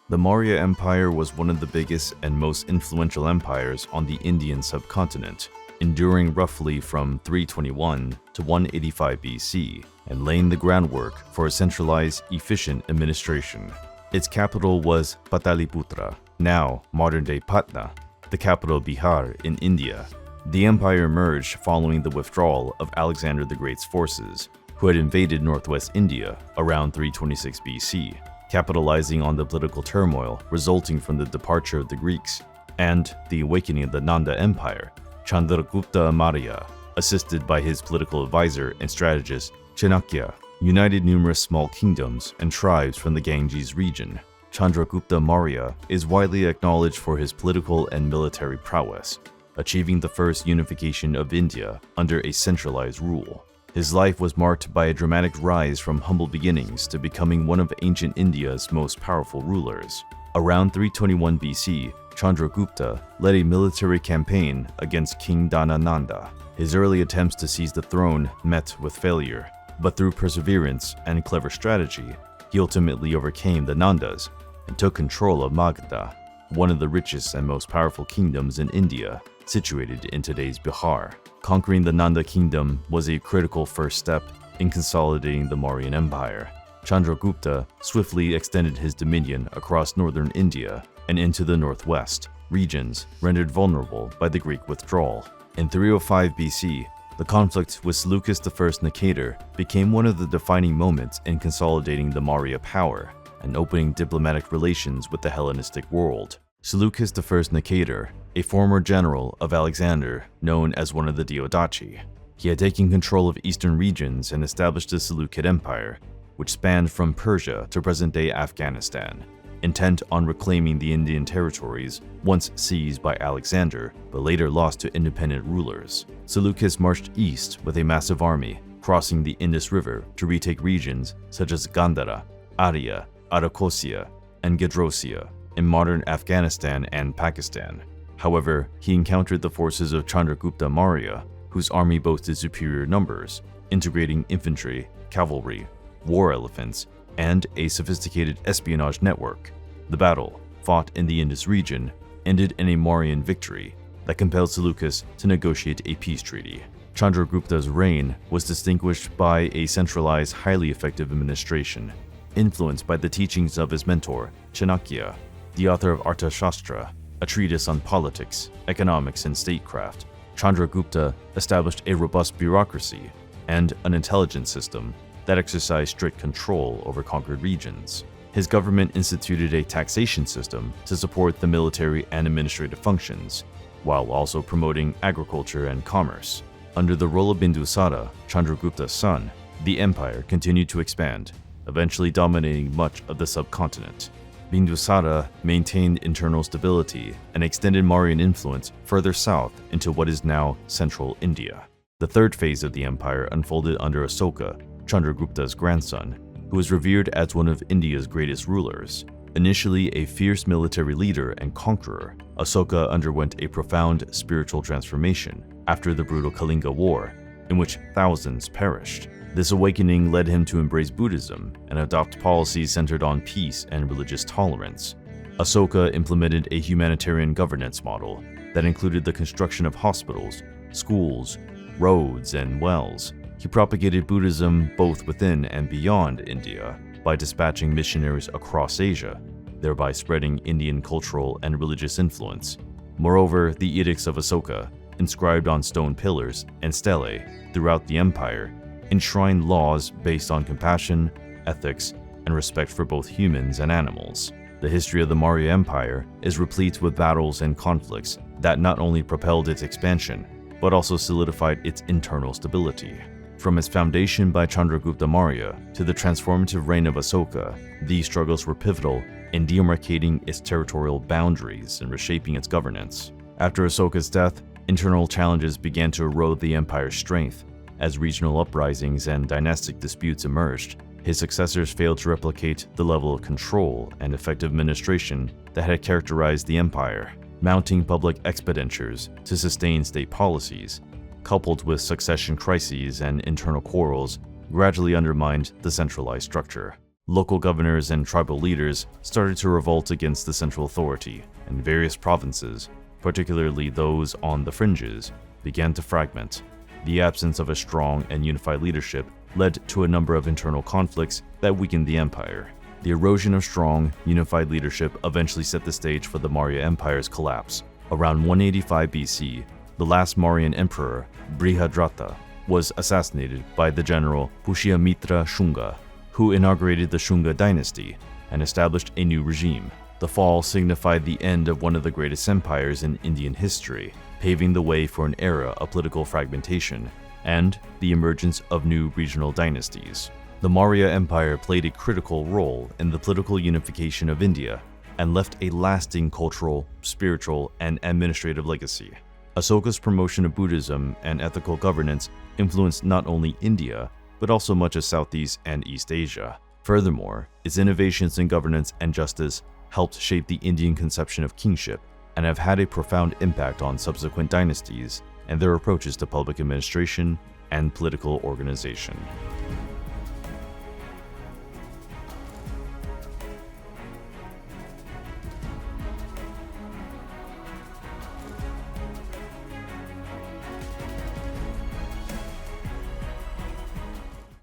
The Maurya Empire was one of the biggest and most influential empires on the Indian subcontinent, enduring roughly from 321 to 185 BC and laying the groundwork for a centralized, efficient administration. Its capital was Pataliputra, now modern-day Patna, the capital of Bihar in India. The empire emerged following the withdrawal of Alexander the Great's forces, who had invaded northwest India around 326 BC, capitalizing on the political turmoil resulting from the departure of the Greeks and the awakening of the Nanda Empire. Chandragupta Maurya, assisted by his political advisor and strategist Chanakya, united numerous small kingdoms and tribes from the Ganges region. Chandragupta Maurya is widely acknowledged for his political and military prowess, achieving the first unification of India under a centralized rule. His life was marked by a dramatic rise from humble beginnings to becoming one of ancient India's most powerful rulers. Around 321 BC, Chandragupta led a military campaign against King Dhanananda. His early attempts to seize the throne met with failure, but through perseverance and clever strategy, he ultimately overcame the Nandas and took control of Magadha, one of the richest and most powerful kingdoms in India, situated in today's Bihar. Conquering the Nanda kingdom was a critical first step in consolidating the Mauryan Empire. Chandragupta swiftly extended his dominion across northern India and into the northwest, regions rendered vulnerable by the Greek withdrawal. In 305 BC, the conflict with Seleucus I Nicator became one of the defining moments in consolidating the Maurya power and opening diplomatic relations with the Hellenistic world. Seleucus I Nicator, a former general of Alexander known as one of the Diadochi, he had taken control of eastern regions and established the Seleucid Empire, which spanned from Persia to present-day Afghanistan, intent on reclaiming the Indian territories once seized by Alexander but later lost to independent rulers. Seleucus marched east with a massive army, crossing the Indus River to retake regions such as Gandhara, Arya, Arachosia, and Gedrosia in modern Afghanistan and Pakistan. However, he encountered the forces of Chandragupta Maurya, whose army boasted superior numbers, integrating infantry, cavalry, war elephants, and a sophisticated espionage network. The battle, fought in the Indus region, ended in a Mauryan victory that compelled Seleucus to negotiate a peace treaty. Chandragupta's reign was distinguished by a centralized, highly effective administration, influenced by the teachings of his mentor, Chanakya, the author of Arthashastra, a treatise on politics, economics, and statecraft. Chandragupta established a robust bureaucracy and an intelligence system that exercised strict control over conquered regions. His government instituted a taxation system to support the military and administrative functions, while also promoting agriculture and commerce. Under the rule of Bindusara, Chandragupta's son, the empire continued to expand, eventually dominating much of the subcontinent. Bindusara maintained internal stability and extended Mauryan influence further south into what is now central India. The third phase of the empire unfolded under Ashoka, Chandragupta's grandson, who was revered as one of India's greatest rulers. Initially a fierce military leader and conqueror, Ashoka underwent a profound spiritual transformation after the brutal Kalinga War, in which thousands perished. This awakening led him to embrace Buddhism and adopt policies centered on peace and religious tolerance. Ashoka implemented a humanitarian governance model that included the construction of hospitals, schools, roads, and wells. He propagated Buddhism both within and beyond India by dispatching missionaries across Asia, thereby spreading Indian cultural and religious influence. Moreover, the edicts of Ashoka, inscribed on stone pillars and stelae throughout the empire, enshrined laws based on compassion, ethics, and respect for both humans and animals. The history of the Maurya Empire is replete with battles and conflicts that not only propelled its expansion, but also solidified its internal stability. From its foundation by Chandragupta Maurya to the transformative reign of Ashoka, these struggles were pivotal in demarcating its territorial boundaries and reshaping its governance. After Ashoka's death, internal challenges began to erode the empire's strength. As regional uprisings and dynastic disputes emerged, his successors failed to replicate the level of control and effective administration that had characterized the empire. Mounting public expenditures to sustain state policies, coupled with succession crises and internal quarrels, gradually undermined the centralized structure. Local governors and tribal leaders started to revolt against the central authority, and various provinces, particularly those on the fringes, began to fragment. The absence of a strong and unified leadership led to a number of internal conflicts that weakened the empire. The erosion of strong, unified leadership eventually set the stage for the Maurya Empire's collapse. Around 185 BC, the last Mauryan emperor, Brihadrata, was assassinated by the general Pushyamitra Shunga, who inaugurated the Shunga dynasty and established a new regime. The fall signified the end of one of the greatest empires in Indian history, paving the way for an era of political fragmentation and the emergence of new regional dynasties. The Maurya Empire played a critical role in the political unification of India and left a lasting cultural, spiritual, and administrative legacy. Ashoka's promotion of Buddhism and ethical governance influenced not only India, but also much of Southeast and East Asia. Furthermore, its innovations in governance and justice helped shape the Indian conception of kingship and have had a profound impact on subsequent dynasties and their approaches to public administration and political organization.